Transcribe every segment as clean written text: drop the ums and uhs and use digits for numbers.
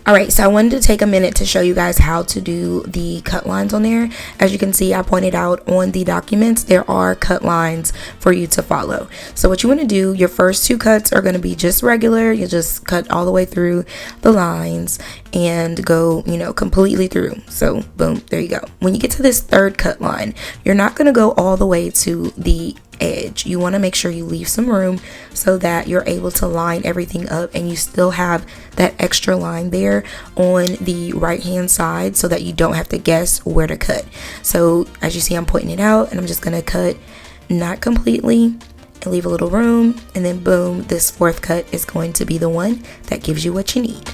Alright, so I wanted to take a minute to show you guys how to do the cut lines on there. As you can see, I pointed out on the documents, there are cut lines for you to follow. So what you want to do, your first 2 cuts are going to be just regular. You just cut all the way through the lines and go, completely through. So boom, there you go. When you get to this 3rd cut line, you're not going to go all the way to the edge. You want to make sure you leave some room so that you're able to line everything up and you still have that extra line there on the right hand side so that you don't have to guess where to cut. So as you see, I'm pointing it out and I'm just going to cut not completely and leave a little room, and then boom, this 4th cut is going to be the one that gives you what you need.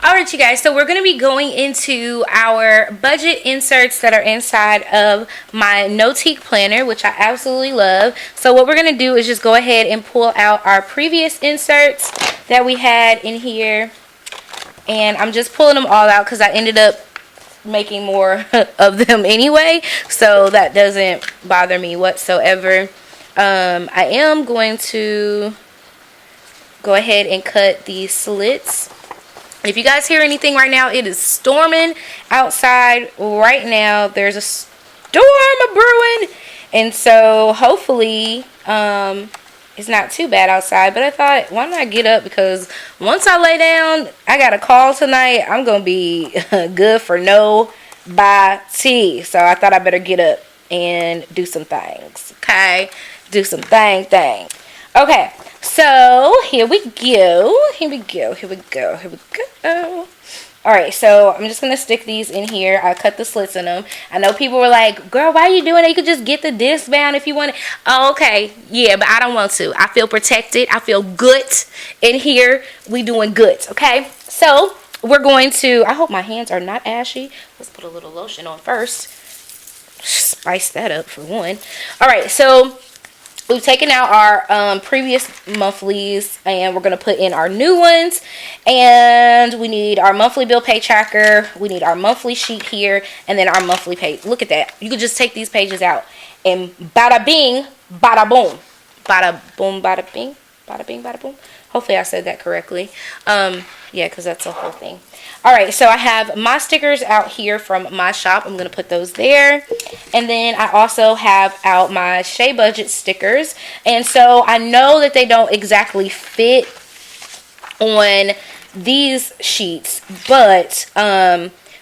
Alright, you guys, so we're going to be going into our budget inserts that are inside of my Notique planner, which I absolutely love. So what we're going to do is just go ahead and pull out our previous inserts that we had in here, and I'm just pulling them all out because I ended up making more of them anyway, so that doesn't bother me whatsoever. I am going to go ahead and cut these slits. If you guys hear anything right now, it is storming outside right now. There's a storm brewing, and so hopefully it's not too bad outside. But I thought, why not get up, because once I lay down, I got a call tonight. I'm gonna be good for nobody. So I thought I better get up and do some things. Okay, do some thing. Okay, so here we go. Alright, so I'm just going to stick these in here. I cut the slits in them. I know people were like, girl, why are you doing that? You could just get the disc bound if you want it. Oh, okay. Yeah, but I don't want to. I feel protected. I feel good in here. We doing good, okay? So we're going to, I hope my hands are not ashy. Let's put a little lotion on first. Spice that up for one. Alright, so we've taken out our previous monthlies and we're going to put in our new ones. And we need our monthly bill pay tracker. We need our monthly sheet here. And then our monthly page. Look at that. You could just take these pages out. And bada bing, bada boom. Bada boom, bada bing. Bada bing, bada boom. Hopefully I said that correctly. Yeah, because that's the whole thing. Alright, so I have my stickers out here from my shop. I'm going to put those there. And then I also have out my Shea Budget stickers. And so I know that they don't exactly fit on these sheets, but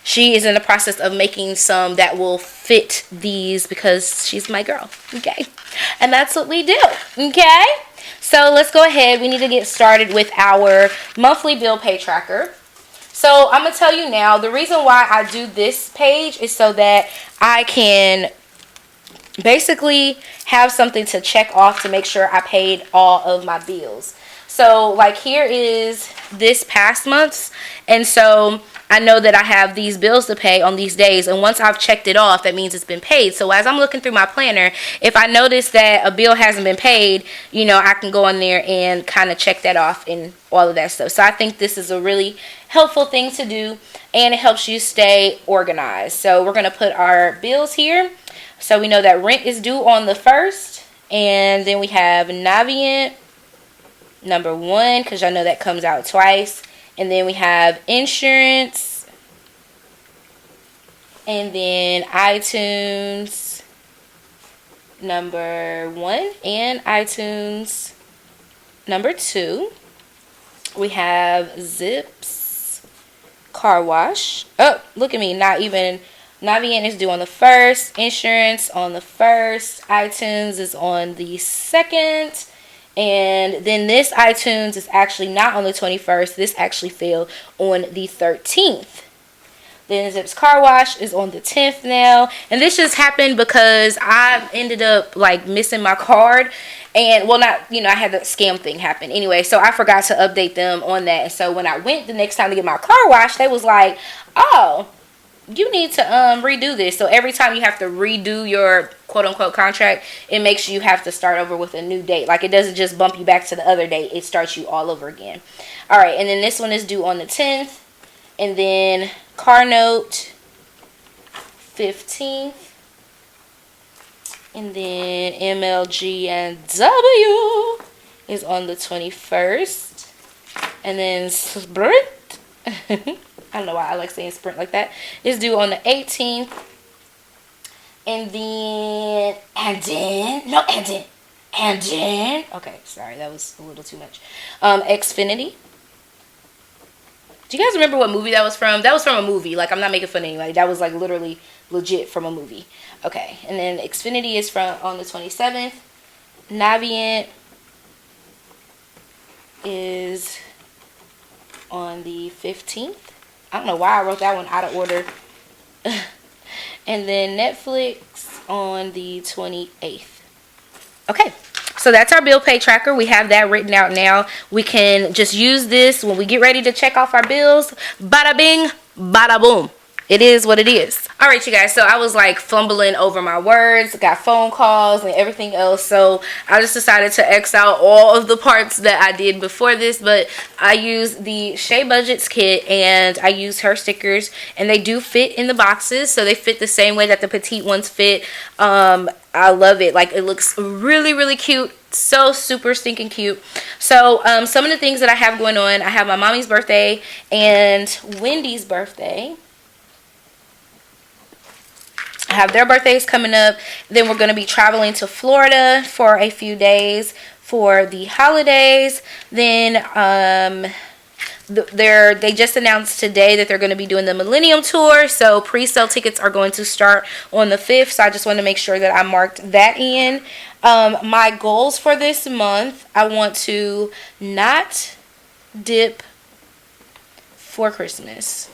she is in the process of making some that will fit these because she's my girl. Okay, and that's what we do. Okay, so let's go ahead. We need to get started with our monthly bill pay tracker. So I'm going to tell you now, the reason why I do this page is so that I can basically have something to check off to make sure I paid all of my bills. So like here is this past month's, and so I know that I have these bills to pay on these days, and once I've checked it off, that means it's been paid. So as I'm looking through my planner, if I notice that a bill hasn't been paid, I can go in there and kind of check that off and all of that stuff. So I think this is a really helpful thing to do, and it helps you stay organized. So we're going to put our bills here. So we know that rent is due on the 1st, and then we have Navient number 1, because I know that comes out twice. And then we have insurance, and then iTunes number 1 and iTunes number 2. We have Zips car wash. Oh, look at me, Navient is due on the 1st, insurance on the 1st, iTunes is on the 2nd. And then this iTunes is actually not on the 21st. This actually fell on the 13th. Then Zips Car Wash is on the 10th now. And this just happened because I ended up like missing my card. And well, not, I had the scam thing happen. Anyway, so I forgot to update them on that. And so when I went the next time to get my car washed, they was like, oh, you need to redo this. So every time you have to redo your quote unquote contract, it makes you have to start over with a new date. Like, it doesn't just bump you back to the other date, it starts you all over again. All right, and then this one is due on the 10th, and then car note 15th, and then MLG and W is on the 21st, and then Sprint I don't know why I like saying Sprint like that, is due on the 18th. And then okay, sorry, that was a little too much. Xfinity. Do you guys remember what movie that was from? That was from a movie. Like, I'm not making fun of anybody. That was like literally legit from a movie. Okay, and then Xfinity is from on the 27th. Navient is on the 15th. I don't know why I wrote that one out of order. And then Netflix on the 28th. Okay, so that's our bill pay tracker. We have that written out now. We can just use this when we get ready to check off our bills. Bada bing, bada boom. It is what it is. All right, you guys, so I was like fumbling over my words, got phone calls and everything else, so I just decided to X out all of the parts that I did before this. But I used the Shea Budgets kit, and I used her stickers, and they do fit in the boxes, so they fit the same way that the petite ones fit. I love it. Like, it looks really, really cute. So super stinking cute. So some of the things that I have going on, I have my mommy's birthday and Wendy's birthday. I have their birthdays coming up. Then we're going to be traveling to Florida for a few days for the holidays. Then they just announced today that they're going to be doing the Millennium Tour. So pre-sale tickets are going to start on the 5th. So I just want to make sure that I marked that in. My goals for this month, I want to not dip for Christmas.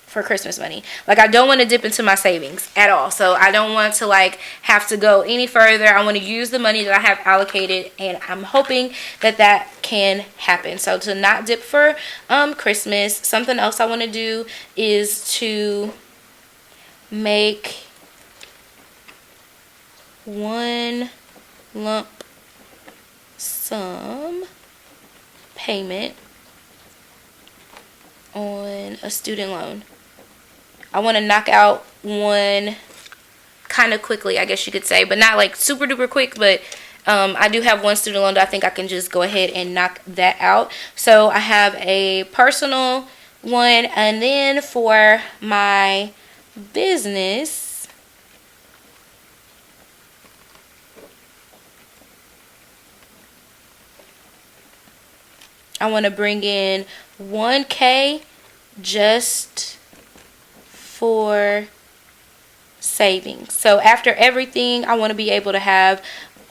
For Christmas money. Like, I don't want to dip into my savings at all. So I don't want to like have to go any further. I want to use the money that I have allocated, and I'm hoping that that can happen. So to not dip for Christmas. Something else I want to do is to make one lump sum payment on a student loan. I want to knock out one kind of quickly, I guess you could say, but not like super duper quick. But I do have one student loan that I think I can just go ahead and knock that out. So I have a personal one, and then for my business, I want to bring in 1K just for savings. So after everything, I want to be able to have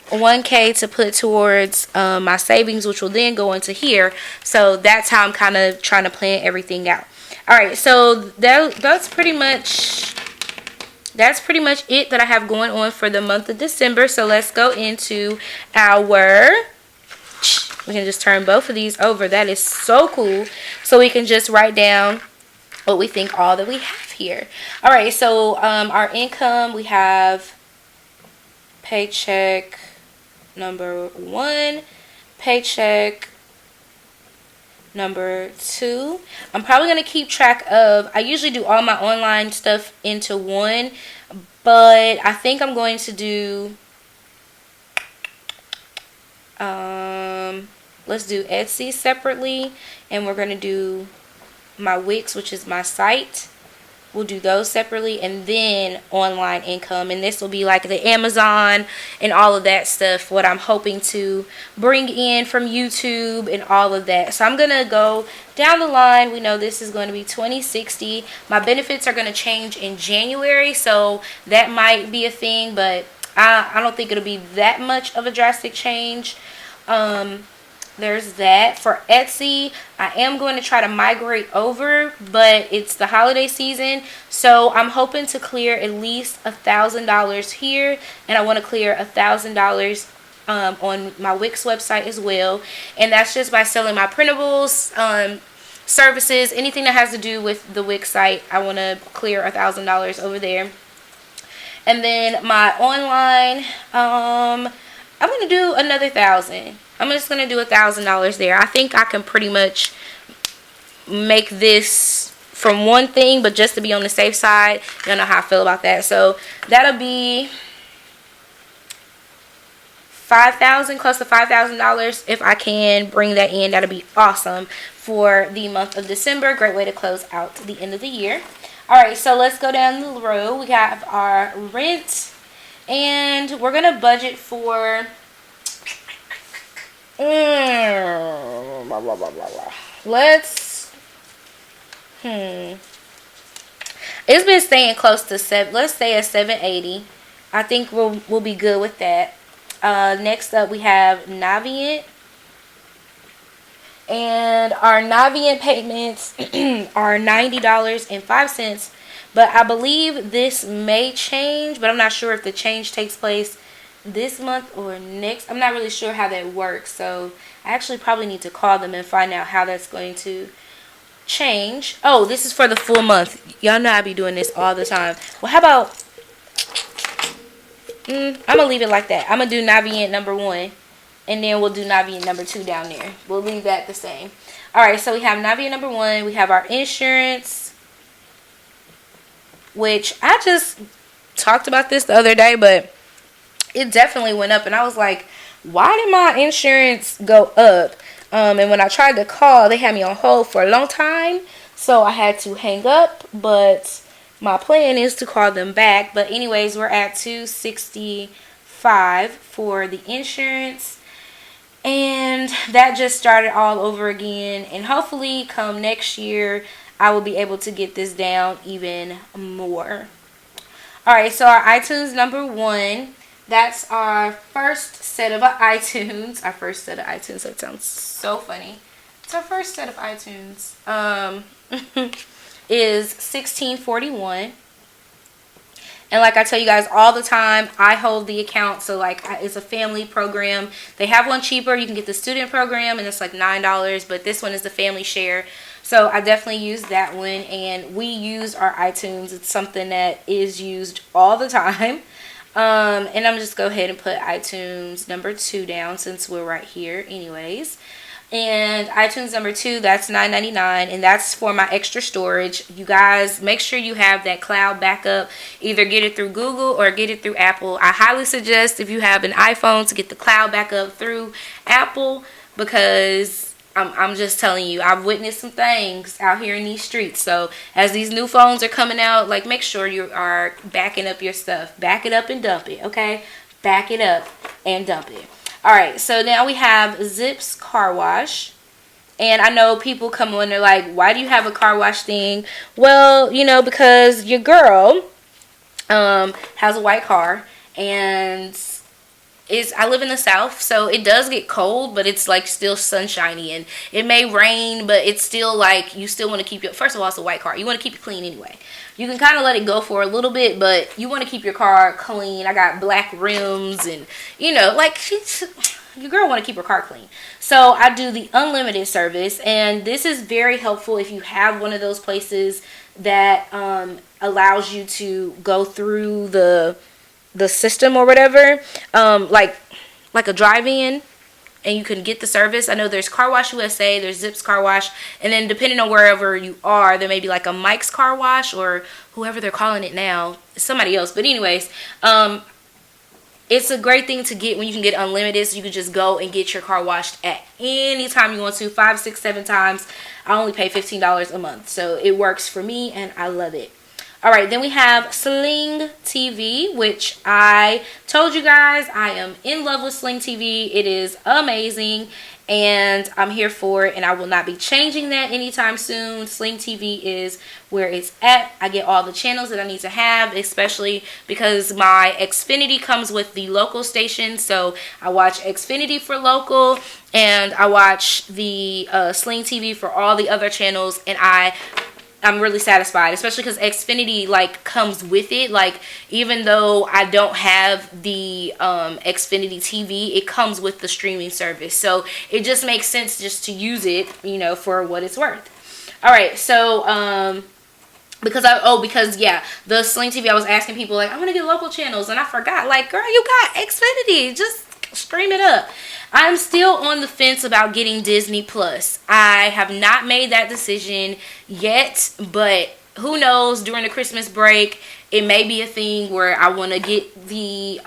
1K to put towards my savings, which will then go into here. So that's how I'm kind of trying to plan everything out. All right, so that's pretty much it that I have going on for the month of December. So let's go into our, we can just turn both of these over. That is so cool. So we can just write down what we think all that we have here. All right, so our income, we have paycheck number 1, paycheck number 2. I'm probably going to keep track of, I usually do all my online stuff into one, but I think I'm going to do, let's do Etsy separately, and we're going to do my Wix, which is my site. We'll do those separately, and then online income, and this will be like the Amazon and all of that stuff, what I'm hoping to bring in from YouTube and all of that. So I'm gonna go down the line. We know this is going to be $20.60. My benefits are going to change in January, so that might be a thing, but I don't think it'll be that much of a drastic change. There's that. For Etsy, I am going to try to migrate over, but it's the holiday season, so I'm hoping to clear at least $1,000 here, and I want to clear $1,000 on my Wix website as well, and that's just by selling my printables. services, anything that has to do with the Wix site. I want to clear $1,000 over there. And then my online, I'm going to do another $1,000. I'm just going to do $1,000 there. I think I can pretty much make this from one thing, but just to be on the safe side. Y'all know how I feel about that. So that'll be $5,000, close to $5,000. If I can bring that in, that'll be awesome for the month of December. Great way to close out the end of the year. All right, so let's go down the road. We have our rent, and we're gonna budget for let's it's been staying close to let's stay at $780. I think we'll be good with that. Next up we have Navient, and our Navient payments are $90.05, but I believe this may change, but I'm not sure if the change takes place this month or next. I'm not really sure how that works, so I actually probably need to call them and find out how that's going to change. Oh, this is for the full month. Y'all know I be doing this all the time. Well, how about I'm gonna leave it like that. I'm gonna do Navient number 1, and then we'll do Navient number 2 down there. We'll leave that the same. Alright, so we have Navient number 1. We have our insurance, which I just talked about this the other day, but it definitely went up, and I was like, why did my insurance go up? And when I tried to call, they had me on hold for a long time, so I had to hang up, but my plan is to call them back. But anyways, we're at $265 for the insurance, and that just started all over again, and hopefully come next year I will be able to get this down even more. Alright, so our iTunes number 1, that's our first set of iTunes. Our first set of iTunes, that sounds so funny. It's our first set of iTunes. Is $16.41. And like I tell you guys all the time, I hold the account. So like it's a family program. They have one cheaper. You can get the student program, and it's like $9. But this one is the family share. So I definitely use that one. And we use our iTunes. It's something that is used all the time. And I'm just go ahead and put iTunes number 2 down since we're right here anyways. And iTunes number 2, that's $9.99, and that's for my extra storage. You guys, make sure you have that cloud backup. Either get it through Google or get it through Apple. I highly suggest, if you have an iPhone, to get the cloud backup through Apple, because I'm just telling you, I've witnessed some things out here in these streets. So as these new phones are coming out, like, make sure you are backing up your stuff. Back it up and dump it, okay? Back it up and dump it. Alright, so now we have Zips Car Wash. And I know people come on, they're like, why do you have a car wash thing? Well, you know, because your girl has a white car, and I live in the South, so it does get cold, but it's like still sunshiny, and it may rain, but it's still like, you still want to keep your, first of all, it's a white car, you want to keep it clean anyway. You can kind of let it go for a little bit, but you want to keep your car clean. I got black rims, and you know, like, your girl want to keep her car clean. So I do the unlimited service, and this is very helpful if you have one of those places that allows you to go through the system or whatever, like a drive-in, and you can get the service. I know there's Car Wash USA, there's Zips Car Wash, and then depending on wherever you are, there may be like a Mike's Car Wash, or whoever they're calling it now, somebody else. But anyways, it's a great thing to get when you can get unlimited, so you can just go and get your car washed at any time you want to, 5, 6, 7 times. I only pay $15 a month, so it works for me, and I love it. Alright, then we have Sling TV, which I told you guys I am in love with Sling TV. It is amazing, and I'm here for it, and I will not be changing that anytime soon. Sling TV is where it's at. I get all the channels that I need to have, especially because my Xfinity comes with the local station, so I watch Xfinity for local, and I watch the Sling TV for all the other channels, and I'm really satisfied, especially because Xfinity like comes with it. Like, even though I don't have the Xfinity TV, it comes with the streaming service, so it just makes sense just to use it, you know, for what it's worth. All right, so because yeah, the Sling TV, I was asking people like, I want to get local channels, and I forgot, like, girl, you got Xfinity, just stream it up. I'm still on the fence about getting Disney Plus. I have not made that decision yet, but who knows, during the Christmas break it may be a thing where I want to get the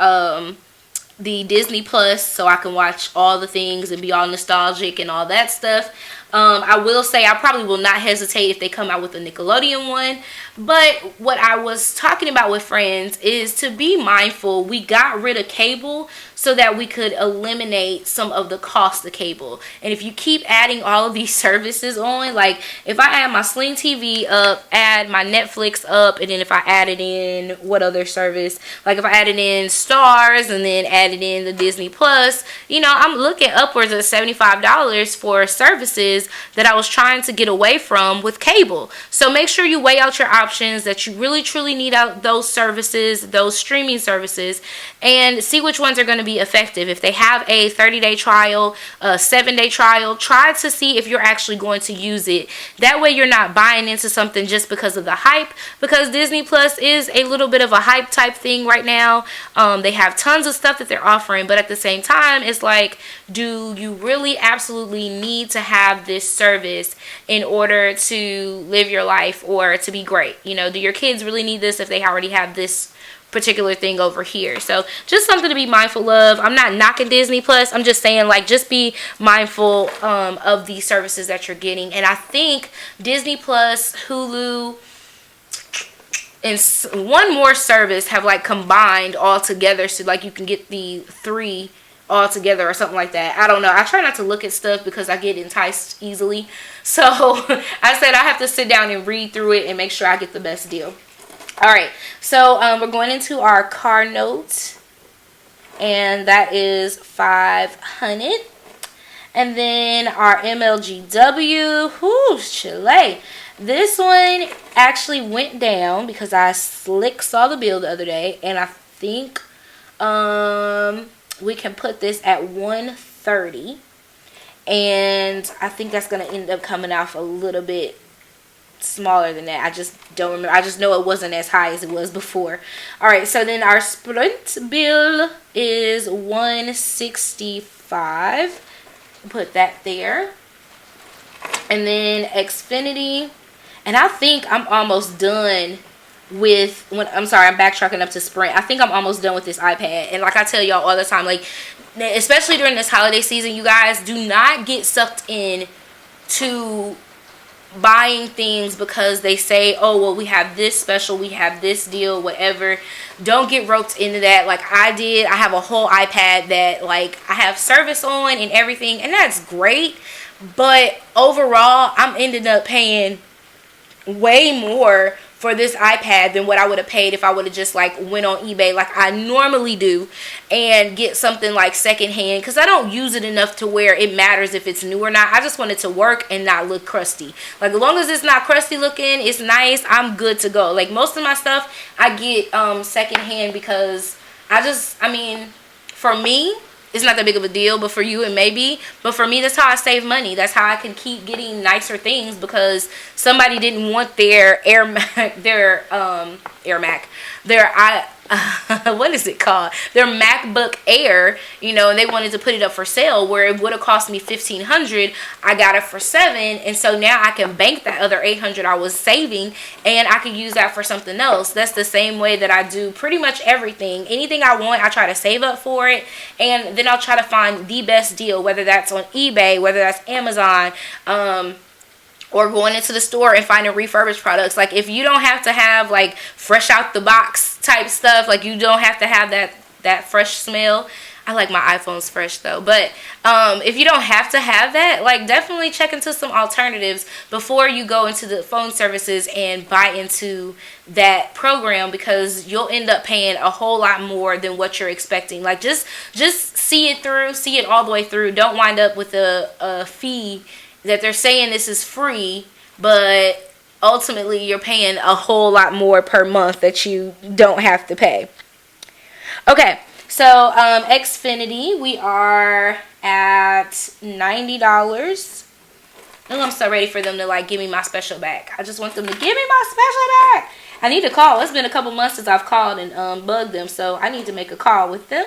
Disney Plus so I can watch all the things and be all nostalgic and all that stuff. I will say I probably will not hesitate if they come out with a Nickelodeon one. But what I was talking about with friends is to be mindful. We got rid of cable so that we could eliminate some of the cost of cable. And if you keep adding all of these services on, like if I add my Sling TV up, add my Netflix up, and then if I added in what other service, like if I added in Stars and then added in the Disney Plus, you know, I'm looking upwards of $75 for services that I was trying to get away from with cable. So make sure you weigh out your options, that you really truly need out those services, those streaming services, and see which ones are going to be effective. If they have a 30-day trial, a 7-day trial, try to see if you're actually going to use it. That way you're not buying into something just because of the hype, because Disney Plus is a little bit of a hype type thing right now. They have tons of stuff that they're offering, but at the same time, it's like, do you really absolutely need to have this service in order to live your life or to be great? You know, do your kids really need this if they already have this particular thing over here? So just something to be mindful of. I'm not knocking Disney Plus. I'm just saying, like, just be mindful of the services that you're getting. And I think Disney Plus, Hulu, and one more service have like combined all together, so like you can get the 3 all together or something like that. I don't know. I try not to look at stuff because I get enticed easily. So I said I have to sit down and read through it and make sure I get the best deal. All right, so we're going into our car note, and that is $500. And then our MLGW, whoo, Chile. This one actually went down because I saw the bill the other day, and I think we can put this at $130, and I think that's going to end up coming off a little bit smaller than that. I just don't remember. I just know it wasn't as high as it was before. All right, so then our Sprint bill is $165. Put that there. And then Xfinity, and I think I'm almost done with I'm backtracking up to Sprint. I think I'm almost done with this iPad. And like I tell y'all all the time, like especially during this holiday season, you guys do not get sucked in to buying things because they say, oh well, we have this special, we have this deal, whatever. Don't get roped into that like I did. I have a whole iPad that like I have service on and everything, and that's great, but overall I'm ended up paying way more for this iPad than what I would have paid if I would have just like went on eBay like I normally do and get something like secondhand, because I don't use it enough to where it matters if it's new or not. I just want it to work and not look crusty. Like as long as it's not crusty looking, it's nice, I'm good to go. Like most of my stuff I get secondhand because I mean for me it's not that big of a deal, but for you it may be. But for me, that's how I save money. That's how I can keep getting nicer things, because somebody didn't want their what is it called? Their MacBook Air, you know, and they wanted to put it up for sale where it would have cost me $1,500. I got it for $700, and so now I can bank that other $800 I was saving, and I can use that for something else. That's the same way that I do pretty much everything. Anything I want, I try to save up for it, and then I'll try to find the best deal, whether that's on eBay, whether that's Amazon, or going into the store and finding refurbished products. Like if you don't have to have like fresh out the box type stuff, like you don't have to have that fresh smell. I like my iPhones fresh though, but if you don't have to have that, like definitely check into some alternatives before you go into the phone services and buy into that program, because you'll end up paying a whole lot more than what you're expecting. Like just see it through, see it all the way through. Don't wind up with a fee that they're saying this is free, but ultimately you're paying a whole lot more per month that you don't have to pay. Okay, so Xfinity, we are at $90. And I'm so ready for them to like give me my special bag. I just want them to give me my special bag. I need to call. It's been a couple months since I've called and bugged them, so I need to make a call with them.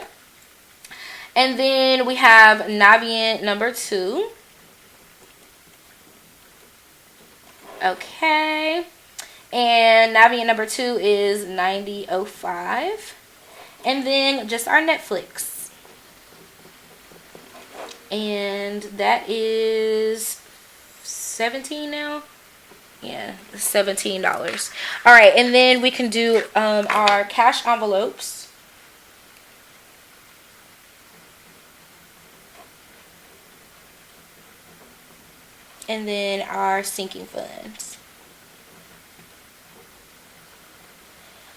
And then we have Navient number 2. Okay. And Navient number 2 is $90.05. And then just our Netflix. And that is $17 now. Yeah, $17. All right, and then we can do our cash envelopes. And then our sinking funds.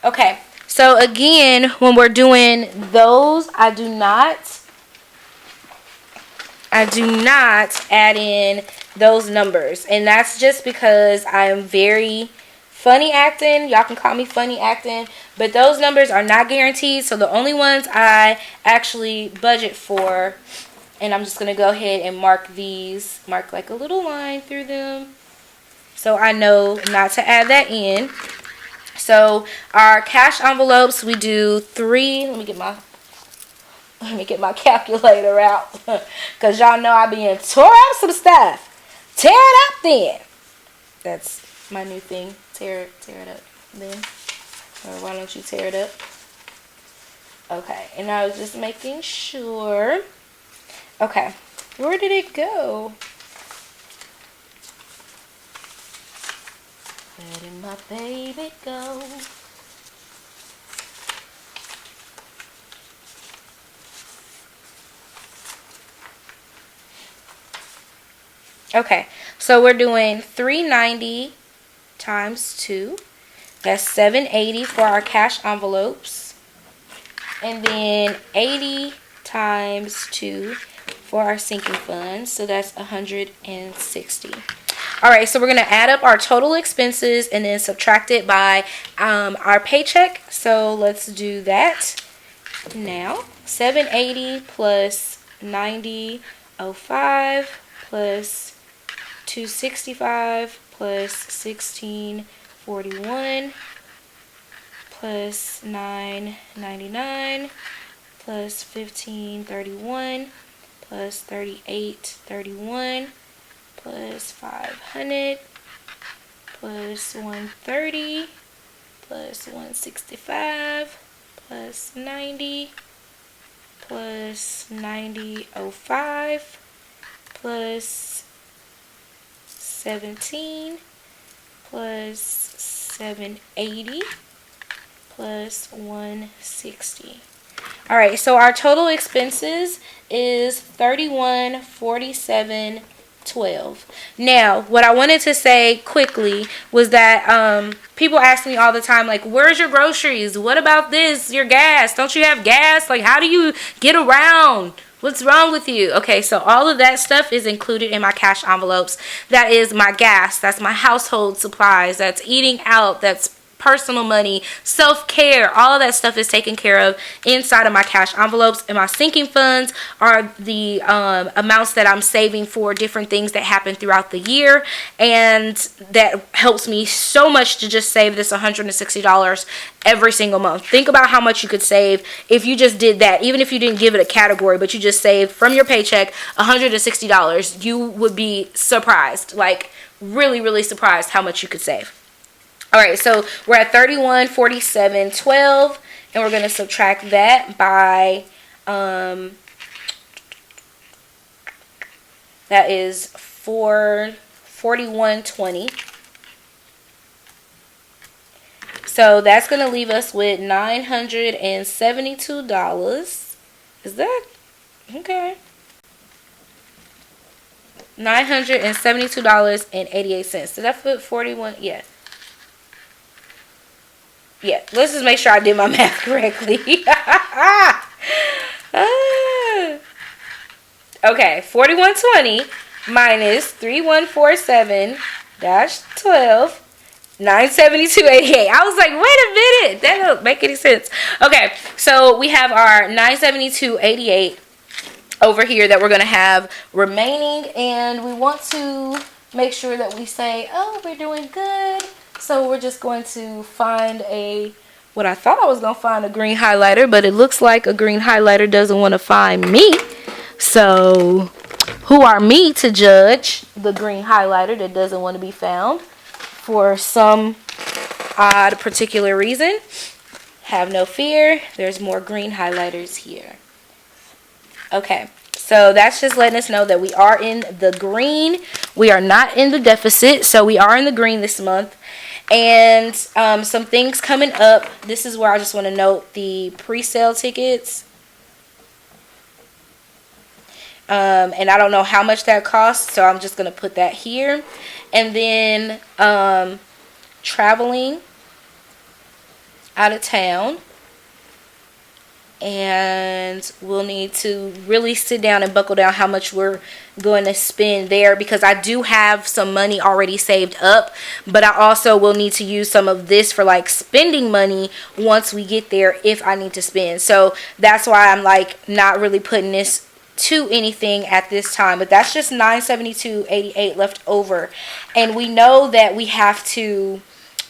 Okay, so again, when we're doing those, I do not add in those numbers, and that's just because I am very funny acting. Y'all can call me funny acting, but those numbers are not guaranteed. So the only ones I actually budget for, and I'm just gonna go ahead and mark like a little line through them, so I know not to add that in. So our cash envelopes, we do 3. Let me get my calculator out, because y'all know I be in tore up some stuff. Tear it up then. That's my new thing. Tear it up then. Or why don't you tear it up? Okay, and I was just making sure. Okay, where did it go? Where did my baby go? Okay, so we're doing 390 times 2. That's 780 for our cash envelopes. And then 80 times 2 for our sinking funds. So that's 160. All right, so we're going to add up our total expenses and then subtract it by our paycheck. So let's do that now. 780 plus 90.05 plus 265 plus 1641 plus 999 plus 1531 plus 3831 plus 500 plus 130 plus 165 plus 90 plus 90.05 plus 17 plus 780 plus 160. All right, so our total expenses is $3147.12. Now, what I wanted to say quickly was that people ask me all the time, like, where's your groceries? What about this? Your gas? Don't you have gas? Like, how do you get around? What's wrong with you? Okay, so all of that stuff is included in my cash envelopes. That is my gas. That's my household supplies. That's eating out. That's personal money, self-care. All of that stuff is taken care of inside of my cash envelopes. And my sinking funds are the amounts that I'm saving for different things that happen throughout the year. And that helps me so much to just save this $160 every single month. Think about how much you could save if you just did that. Even if you didn't give it a category, but you just saved from your paycheck $160. You would be surprised, like really, really surprised how much you could save. All right, so we're at $3147.12, and we're going to subtract that by, that is $4120. So that's going to leave us with $972. Is that okay? $972.88. Did I put 41? Yeah. Yeah, let's just make sure I did my math correctly. Okay, 4120 minus 3147-12, 972.88. I was like, wait a minute, that don't make any sense. Okay, so we have our 972.88 over here that we're going to have remaining, and we want to make sure that we say, oh, we're doing good. So we're just going to find what I thought I was going to find a green highlighter, but it looks like a green highlighter doesn't want to find me. So who are me to judge the green highlighter that doesn't want to be found for some odd particular reason? Have no fear. There's more green highlighters here. Okay. So that's just letting us know that we are in the green. We are not in the deficit. So we are in the green this month. And some things coming up. This is where I just want to note the pre-sale tickets. And I don't know how much that costs. So I'm just going to put that here. And then traveling out of town. And we'll need to really sit down and buckle down how much we're going to spend there, because I do have some money already saved up, but I also will need to use some of this for like spending money once we get there if I need to spend. So that's why I'm like not really putting this to anything at this time, but that's just $972.88 left over. And we know that we have to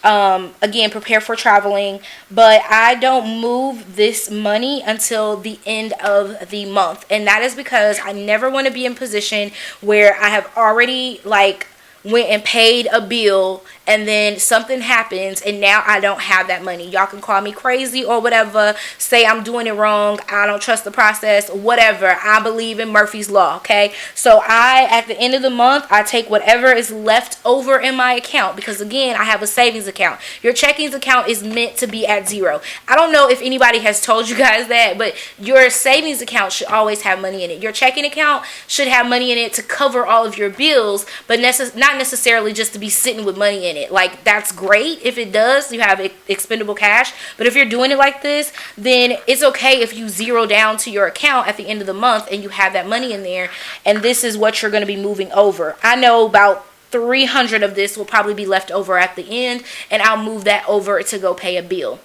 again, prepare for traveling, but I don't move this money until the end of the month, and that is because I never want to be in position where I have already like went and paid a bill and then something happens and now I don't have that money. Y'all can call me crazy or whatever, say I'm doing it wrong, I don't trust the process, whatever. I believe in Murphy's Law, okay? So at the end of the month, I take whatever is left over in my account, because again, I have a savings account. Your checkings account is meant to be at zero. I don't know if anybody has told you guys that, but your savings account should always have money in it. Your checking account should have money in it to cover all of your bills, but not necessarily just to be sitting with money in it. Like, that's great if it does, you have expendable cash, but if you're doing it like this, then it's okay if you zero down to your account at the end of the month and you have that money in there, and this is what you're going to be moving over. I know about 300 of this will probably be left over at the end, and I'll move that over to go pay a bill.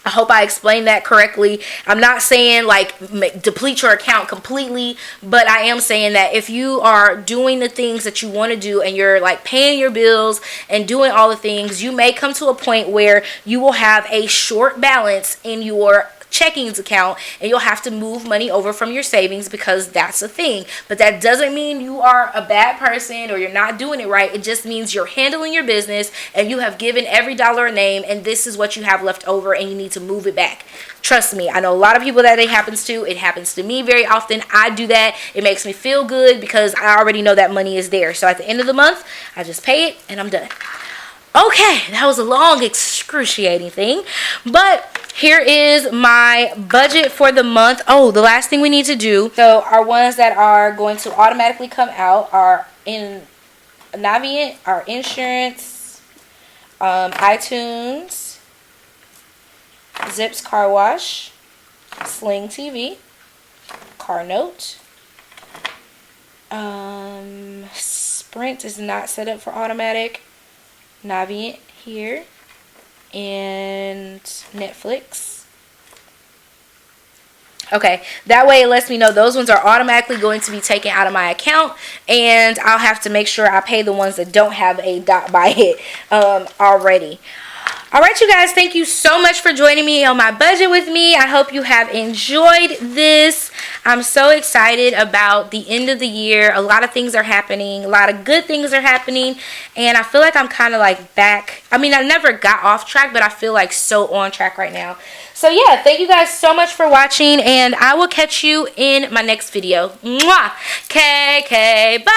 I hope I explained that correctly. I'm not saying like deplete your account completely, but I am saying that if you are doing the things that you want to do and you're like paying your bills and doing all the things, you may come to a point where you will have a short balance in your checkings account and you'll have to move money over from your savings, because that's a thing. But that doesn't mean you are a bad person or you're not doing it right. It just means you're handling your business and you have given every dollar a name, and this is what you have left over and you need to move it back. Trust me, I know a lot of people that it happens to. It happens to me very often. I do that. It makes me feel good because I already know that money is there. So at the end of the month, I just pay it and I'm done. Okay, that was a long, excruciating thing, but here is my budget for the month. Oh, the last thing we need to do, so our ones that are going to automatically come out are in Navient, our insurance, iTunes, Zips Car Wash, Sling TV, Car Note. Sprint is not set up for automatic. Navient here, and Netflix. Okay, that way it lets me know those ones are automatically going to be taken out of my account, and I'll have to make sure I pay the ones that don't have a dot by it already. Alright, you guys, thank you so much for joining me on my budget with me. I hope you have enjoyed this. I'm so excited about the end of the year. A lot of things are happening. A lot of good things are happening. And I feel like I'm kind of like back. I mean, I never got off track, but I feel like so on track right now. So yeah, thank you guys so much for watching, and I will catch you in my next video. Mwah! KK, bye!